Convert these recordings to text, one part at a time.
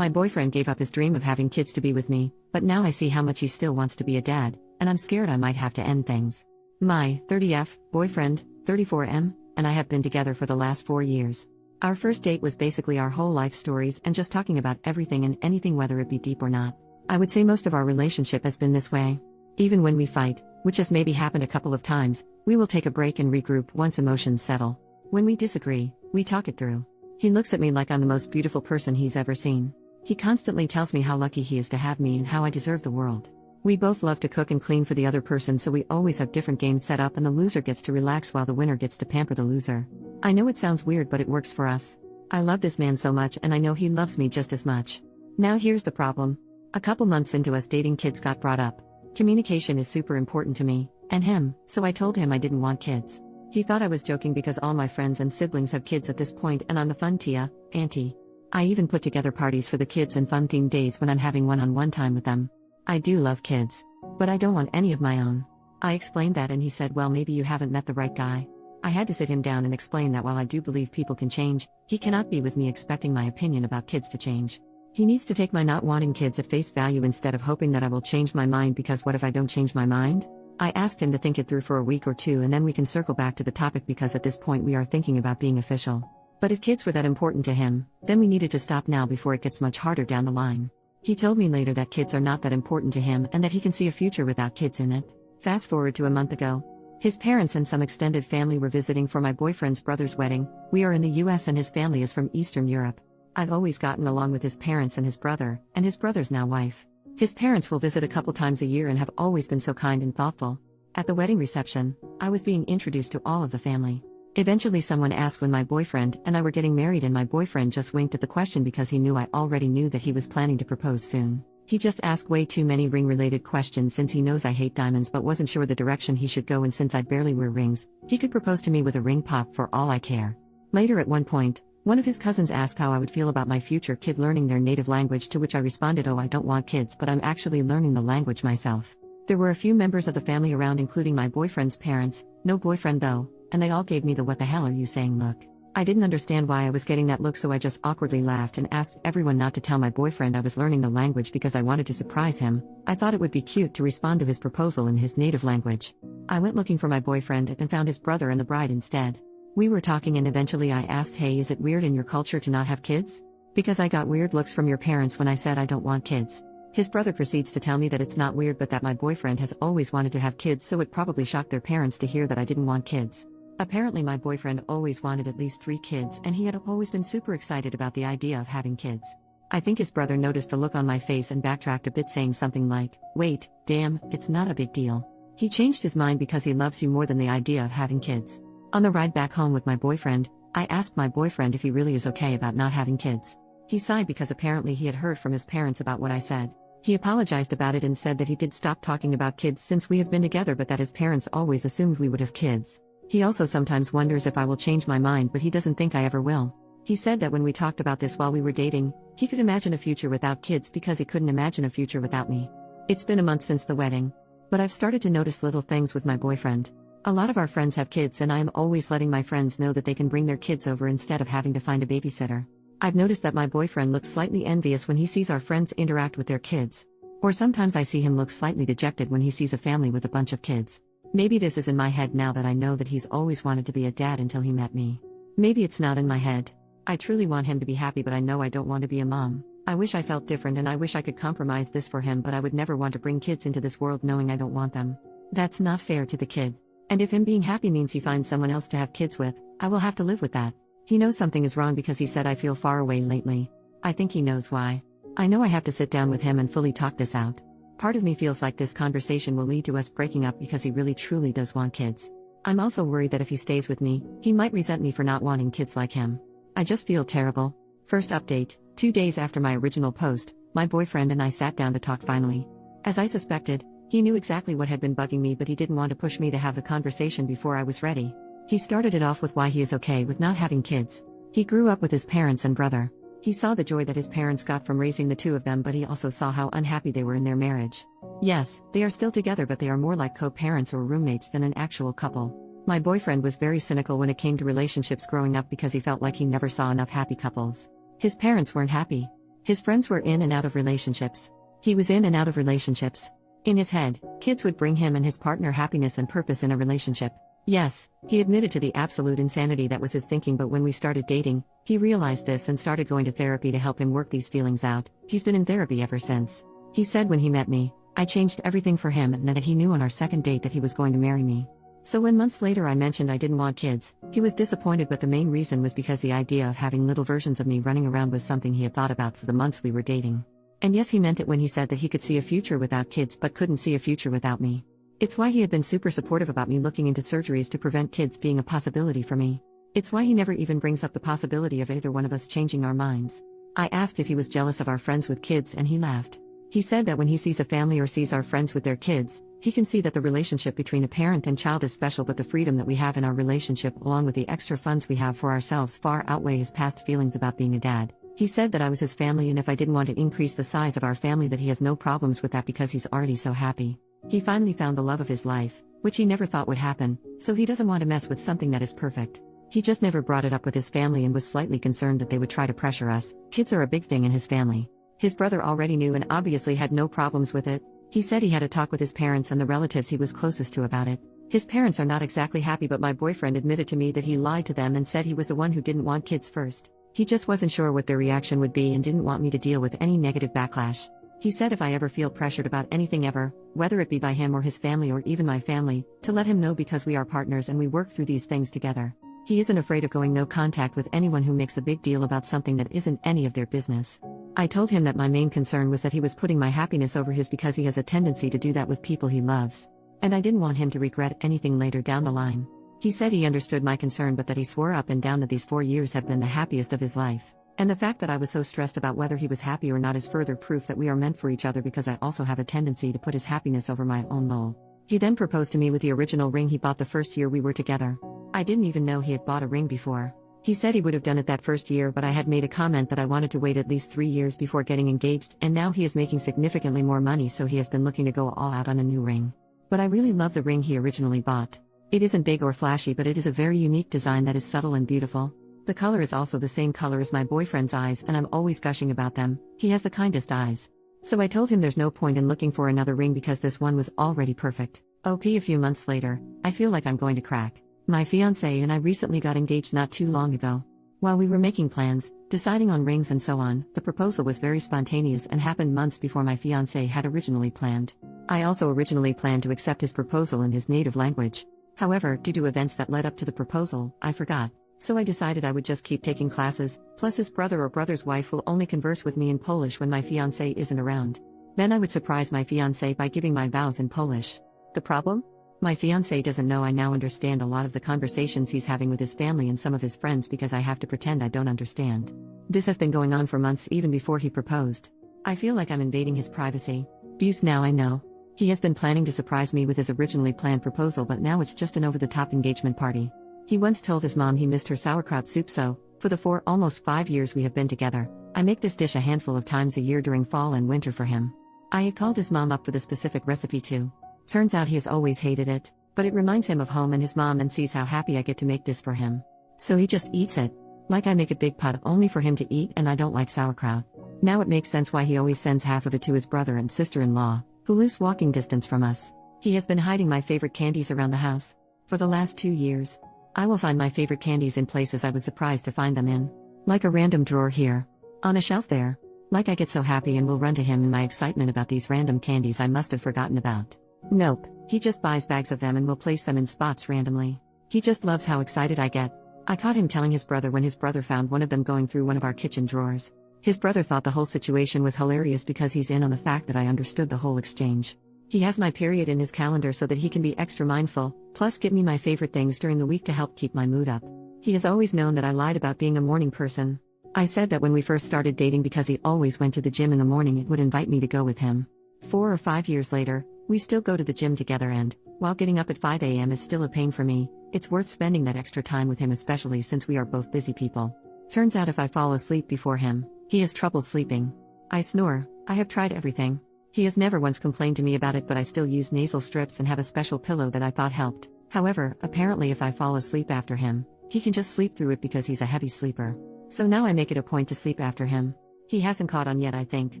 My boyfriend gave up his dream of having kids to be with me, but now I see how much he still wants to be a dad, and I'm scared I might have to end things. My 30F boyfriend, 34M, and I have been together for the last 4 years. Our first date was basically our whole life stories and just talking about everything and anything, whether it be deep or not. I would say most of our relationship has been this way. Even when we fight, which has maybe happened a couple of times, we will take a break and regroup once emotions settle. When we disagree, we talk it through. He looks at me like I'm the most beautiful person he's ever seen. He constantly tells me how lucky he is to have me and how I deserve the world. We both love to cook and clean for the other person, so we always have different games set up and the loser gets to relax while the winner gets to pamper the loser. I know it sounds weird, but it works for us. I love this man so much and I know he loves me just as much. Now here's the problem. A couple months into us dating, kids got brought up. Communication is super important to me, and him, so I told him I didn't want kids. He thought I was joking because all my friends and siblings have kids at this point and I'm the fun tia, auntie. I even put together parties for the kids and fun themed days when I'm having one-on-one time with them. I do love kids, but I don't want any of my own. I explained that and he said, well, maybe you haven't met the right guy. I had to sit him down and explain that while I do believe people can change, he cannot be with me expecting my opinion about kids to change. He needs to take my not wanting kids at face value instead of hoping that I will change my mind, because what if I don't change my mind? I asked him to think it through for a week or two and then we can circle back to the topic, because at this point we are thinking about being official. But if kids were that important to him, then we needed to stop now before it gets much harder down the line. He told me later that kids are not that important to him and that he can see a future without kids in it. Fast forward to a month ago. His parents and some extended family were visiting for my boyfriend's brother's wedding. We are in the US and his family is from Eastern Europe. I've always gotten along with his parents and his brother's now wife. His parents will visit a couple times a year and have always been so kind and thoughtful. At the wedding reception, I was being introduced to all of the family. Eventually someone asked when my boyfriend and I were getting married, and my boyfriend just winked at the question because he knew I already knew that he was planning to propose soon. He just asked way too many ring-related questions since he knows I hate diamonds but wasn't sure the direction he should go, and since I barely wear rings, he could propose to me with a ring pop for all I care. Later at one point, one of his cousins asked how I would feel about my future kid learning their native language, to which I responded, oh, I don't want kids, but I'm actually learning the language myself. There were a few members of the family around, including my boyfriend's parents, no boyfriend though, and they all gave me the what the hell are you saying look. I didn't understand why I was getting that look, so I just awkwardly laughed and asked everyone not to tell my boyfriend I was learning the language because I wanted to surprise him. I thought it would be cute to respond to his proposal in his native language. I went looking for my boyfriend and found his brother and the bride instead. We were talking and eventually I asked, hey, is it weird in your culture to not have kids? Because I got weird looks from your parents when I said I don't want kids. His brother proceeds to tell me that it's not weird but that my boyfriend has always wanted to have kids, so it probably shocked their parents to hear that I didn't want kids. Apparently my boyfriend always wanted at least 3 kids and he had always been super excited about the idea of having kids. I think his brother noticed the look on my face and backtracked a bit, saying something like, wait, damn, it's not a big deal. He changed his mind because he loves you more than the idea of having kids. On the ride back home with my boyfriend, I asked my boyfriend if he really is okay about not having kids. He sighed because apparently he had heard from his parents about what I said. He apologized about it and said that he did stop talking about kids since we have been together, but that his parents always assumed we would have kids. He also sometimes wonders if I will change my mind, but he doesn't think I ever will. He said that when we talked about this while we were dating, he could imagine a future without kids because he couldn't imagine a future without me. It's been a month since the wedding, but I've started to notice little things with my boyfriend. A lot of our friends have kids and I am always letting my friends know that they can bring their kids over instead of having to find a babysitter. I've noticed that my boyfriend looks slightly envious when he sees our friends interact with their kids. Or sometimes I see him look slightly dejected when he sees a family with a bunch of kids. Maybe this is in my head now that I know that he's always wanted to be a dad until he met me. Maybe it's not in my head. I truly want him to be happy, but I know I don't want to be a mom. I wish I felt different and I wish I could compromise this for him, but I would never want to bring kids into this world knowing I don't want them. That's not fair to the kid. And if him being happy means he finds someone else to have kids with, I will have to live with that. He knows something is wrong because he said I feel far away lately. I think he knows why. I know I have to sit down with him and fully talk this out. Part of me feels like this conversation will lead to us breaking up because he really truly does want kids. I'm also worried that if he stays with me, he might resent me for not wanting kids like him. I just feel terrible. First update, 2 days after my original post, my boyfriend and I sat down to talk finally. As I suspected, he knew exactly what had been bugging me, but he didn't want to push me to have the conversation before I was ready. He started it off with why he is okay with not having kids. He grew up with his parents and brother. He saw the joy that his parents got from raising the two of them, but he also saw how unhappy they were in their marriage. Yes, they are still together, but they are more like co-parents or roommates than an actual couple. My boyfriend was very cynical when it came to relationships growing up because he felt like he never saw enough happy couples. His parents weren't happy. His friends were in and out of relationships. He was in and out of relationships. In his head, kids would bring him and his partner happiness and purpose in a relationship. Yes, he admitted to the absolute insanity that was his thinking, but when we started dating, he realized this and started going to therapy to help him work these feelings out. He's been in therapy ever since. He said when he met me, I changed everything for him and that he knew on our second date that he was going to marry me. So when months later I mentioned I didn't want kids, he was disappointed, but the main reason was because the idea of having little versions of me running around was something he had thought about for the months we were dating. And yes, he meant it when he said that he could see a future without kids but couldn't see a future without me. It's why he had been super supportive about me looking into surgeries to prevent kids being a possibility for me. It's why he never even brings up the possibility of either one of us changing our minds. I asked if he was jealous of our friends with kids and he laughed. He said that when he sees a family or sees our friends with their kids, he can see that the relationship between a parent and child is special, but the freedom that we have in our relationship along with the extra funds we have for ourselves far outweigh his past feelings about being a dad. He said that I was his family and if I didn't want to increase the size of our family that he has no problems with that because he's already so happy. He finally found the love of his life, which he never thought would happen, so he doesn't want to mess with something that is perfect. He just never brought it up with his family and was slightly concerned that they would try to pressure us. Kids are a big thing in his family. His brother already knew and obviously had no problems with it. He said he had a talk with his parents and the relatives he was closest to about it. His parents are not exactly happy, but my boyfriend admitted to me that he lied to them and said he was the one who didn't want kids first. He just wasn't sure what their reaction would be and didn't want me to deal with any negative backlash. He said if I ever feel pressured about anything ever, whether it be by him or his family or even my family, to let him know because we are partners and we work through these things together. He isn't afraid of going no contact with anyone who makes a big deal about something that isn't any of their business. I told him that my main concern was that he was putting my happiness over his because he has a tendency to do that with people he loves. And I didn't want him to regret anything later down the line. He said he understood my concern but that he swore up and down that these 4 years have been the happiest of his life. And the fact that I was so stressed about whether he was happy or not is further proof that we are meant for each other because I also have a tendency to put his happiness over my own lol. He then proposed to me with the original ring he bought the first year we were together. I didn't even know he had bought a ring before. He said he would have done it that first year, but I had made a comment that I wanted to wait at least 3 years before getting engaged, and now he is making significantly more money, so he has been looking to go all out on a new ring. But I really love the ring he originally bought. It isn't big or flashy, but it is a very unique design that is subtle and beautiful. The color is also the same color as my boyfriend's eyes and I'm always gushing about them. He has the kindest eyes. So I told him there's no point in looking for another ring because this one was already perfect. OP a few months later, I feel like I'm going to crack. My fiancé and I recently got engaged not too long ago. While we were making plans, deciding on rings and so on, the proposal was very spontaneous and happened months before my fiancé had originally planned. I also originally planned to accept his proposal in his native language. However, due to events that led up to the proposal, I forgot. So I decided I would just keep taking classes, plus his brother or brother's wife will only converse with me in Polish when my fiancé isn't around. Then I would surprise my fiancé by giving my vows in Polish. The problem? My fiancé doesn't know I now understand a lot of the conversations he's having with his family and some of his friends because I have to pretend I don't understand. This has been going on for months even before he proposed. I feel like I'm invading his privacy. Abuse now I know. He has been planning to surprise me with his originally planned proposal, but now it's just an over-the-top engagement party. He once told his mom he missed her sauerkraut soup, so, for the almost 5 years we have been together, I make this dish a handful of times a year during fall and winter for him. I had called his mom up for the specific recipe too. Turns out he has always hated it, but it reminds him of home and his mom and sees how happy I get to make this for him. So he just eats it. Like I make a big pot only for him to eat and I don't like sauerkraut. Now it makes sense why he always sends half of it to his brother and sister-in-law, who lives walking distance from us. He has been hiding my favorite candies around the house. For the last 2 years. I will find my favorite candies in places I was surprised to find them in. Like a random drawer here. On a shelf there. Like I get so happy and will run to him in my excitement about these random candies I must have forgotten about. Nope, he just buys bags of them and will place them in spots randomly. He just loves how excited I get. I caught him telling his brother when his brother found one of them going through one of our kitchen drawers. His brother thought the whole situation was hilarious because he's in on the fact that I understood the whole exchange. He has my period in his calendar so that he can be extra mindful, plus get me my favorite things during the week to help keep my mood up. He has always known that I lied about being a morning person. I said that when we first started dating because he always went to the gym in the morning it would invite me to go with him. 4 or 5 years later, we still go to the gym together and, while getting up at 5 a.m. is still a pain for me, it's worth spending that extra time with him especially since we are both busy people. Turns out if I fall asleep before him, he has trouble sleeping. I snore. I have tried everything. He has never once complained to me about it, but I still use nasal strips and have a special pillow that I thought helped. However, apparently if I fall asleep after him, he can just sleep through it because he's a heavy sleeper. So now I make it a point to sleep after him. He hasn't caught on yet, I think.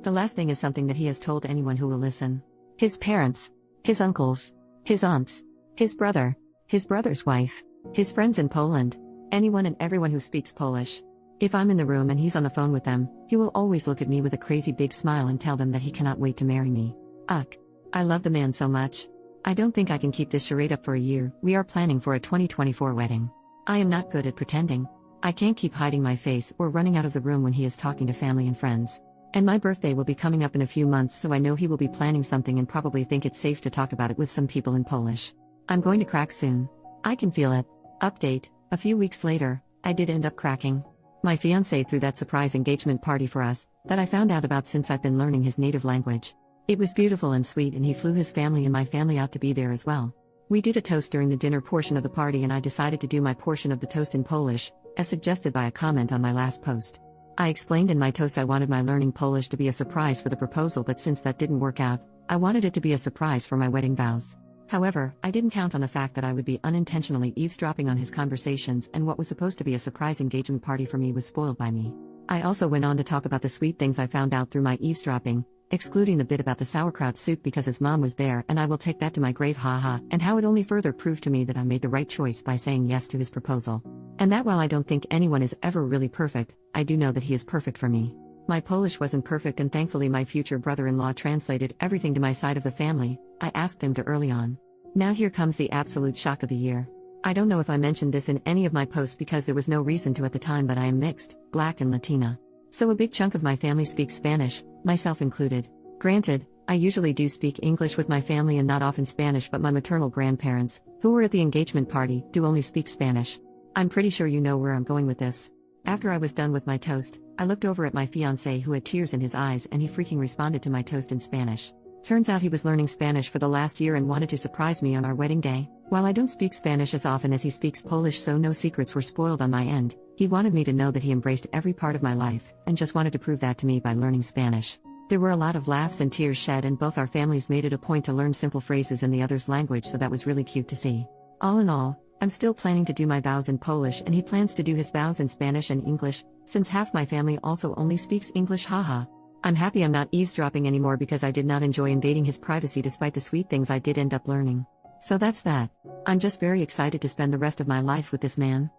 The last thing is something that he has told anyone who will listen. His parents, his uncles, his aunts, his brother, his brother's wife, his friends in Poland, anyone and everyone who speaks Polish. If I'm in the room and he's on the phone with them, he will always look at me with a crazy big smile and tell them that he cannot wait to marry me. Ugh. I love the man so much. I don't think I can keep this charade up for a year. We are planning for a 2024 wedding. I am not good at pretending. I can't keep hiding my face or running out of the room when he is talking to family and friends. And my birthday will be coming up in a few months, so I know he will be planning something and probably think it's safe to talk about it with some people in Polish. I'm going to crack soon. I can feel it. Update: a few weeks later, I did end up cracking. My fiancé threw that surprise engagement party for us, that I found out about since I've been learning his native language. It was beautiful and sweet, and he flew his family and my family out to be there as well. We did a toast during the dinner portion of the party, and I decided to do my portion of the toast in Polish, as suggested by a comment on my last post. I explained in my toast I wanted my learning Polish to be a surprise for the proposal, but since that didn't work out, I wanted it to be a surprise for my wedding vows. However, I didn't count on the fact that I would be unintentionally eavesdropping on his conversations, and what was supposed to be a surprise engagement party for me was spoiled by me. I also went on to talk about the sweet things I found out through my eavesdropping, excluding the bit about the sauerkraut soup because his mom was there, and I will take that to my grave, haha, and how it only further proved to me that I made the right choice by saying yes to his proposal. And that while I don't think anyone is ever really perfect, I do know that he is perfect for me. My Polish wasn't perfect, and thankfully my future brother-in-law translated everything to my side of the family. I asked him to early on. Now here comes the absolute shock of the year. I don't know if I mentioned this in any of my posts because there was no reason to at the time, but I am mixed, Black and Latina. So a big chunk of my family speaks Spanish, myself included. Granted, I usually do speak English with my family and not often Spanish, but my maternal grandparents, who were at the engagement party, do only speak Spanish. I'm pretty sure you know where I'm going with this. After I was done with my toast, I looked over at my fiancé who had tears in his eyes, and he freaking responded to my toast in Spanish. Turns out he was learning Spanish for the last year and wanted to surprise me on our wedding day. While I don't speak Spanish as often as he speaks Polish, so no secrets were spoiled on my end, he wanted me to know that he embraced every part of my life, and just wanted to prove that to me by learning Spanish. There were a lot of laughs and tears shed, and both our families made it a point to learn simple phrases in the other's language, so that was really cute to see. All in all, I'm still planning to do my vows in Polish, and he plans to do his vows in Spanish and English, since half my family also only speaks English, haha. I'm happy I'm not eavesdropping anymore because I did not enjoy invading his privacy despite the sweet things I did end up learning. So that's that. I'm just very excited to spend the rest of my life with this man.